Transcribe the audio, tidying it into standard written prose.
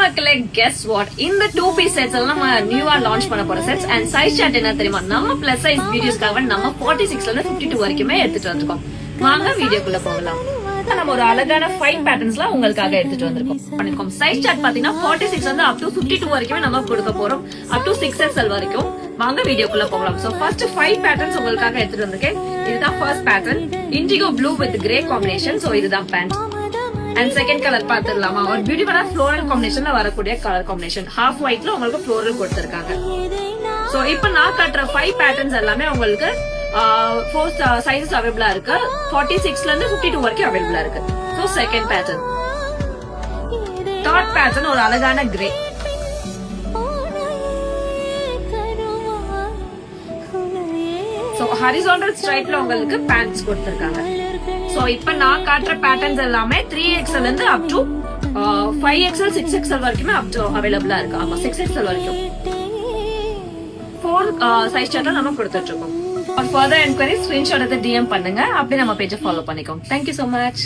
மக்களே guess what, இந்த 2 piece sets எல்லாம் நம்ம நியூவா லான்ச் பண்ண போற செட்ஸ். அண்ட் சைஸ் சார்ட் என்ன தெரியுமா, நம்ம பிளஸ் சைஸ் வீடியோஸ்க்காக நம்ம 46ல இருந்து 52 வரைக்குமே எடுத்துட்டு வந்திருக்கோம். வாங்க வீடியோக்குள்ள போகலாம். நம்ம ஒரு அழகான 5 பேட்டர்ன்ஸ்ல உங்களுக்காக எடுத்துட்டு வந்திருக்கோம். சைஸ் சார்ட் பாத்தீங்கன்னா 46 வந்து அப் டு 52 வரைக்குமே நம்ம கொடுக்க போறோம், அப் டு 6XL வரைக்கும். வாங்க வீடியோக்குள்ள போகலாம். சோ ஃபர்ஸ்ட் 5 பேட்டர்ன்ஸ் உங்களுக்காக எடுத்துட்டு வந்திருக்கேன். இதுதான் first pattern, indigo blue with grey combination. So இதுதான் பேண்ட். அண்ட் செகண்ட் கலர் பாத்துடலாமா, ஒரு பியூட்டிஃபுல்லா ஃப்ளோரல் காம்பினேஷன்ல வரக்கூடிய கலர் காம்பினேஷன். ஹாஃப் ஒயிட்ல உங்களுக்கு ஃப்ளோரல் கொடுத்திருக்காங்க. சோ இப்போ நான் கட்டுற 5 பேட்டர்ன்ஸ் எல்லாமே உங்களுக்கு 4 சைஸஸ் அவைலபிளா இருக்கு. 46ல இருந்து 52 வரைக்கும் அவைலபிளா இருக்கு. So second pattern. Third pattern ஒரு அழகான கிரே. சோ ஹாரிசான்டல் ஸ்ட்ரைப்ல உங்களுக்கு பேண்ட்ஸ் கொடுத்திருக்காங்க. சோ இப்ப நான் காட்டுற பேட்டர்ன்ஸ் எல்லாமே 3XL இருந்து அப் டு 5XL 6XL வரைக்குமே அப் டு அவைலபிளா இருக்கு. ஆமா 6XL வரைக்கும் 4 சைஸ் சார்ட் நம்ம கொடுத்துட்டு இருக்கோம். For further enquiries, screenshot எடுத்து DM பண்ணுங்க. அப்படியே நம்ம பேஜை ஃபாலோ பண்ணிக்கோங்க. Thank you so much.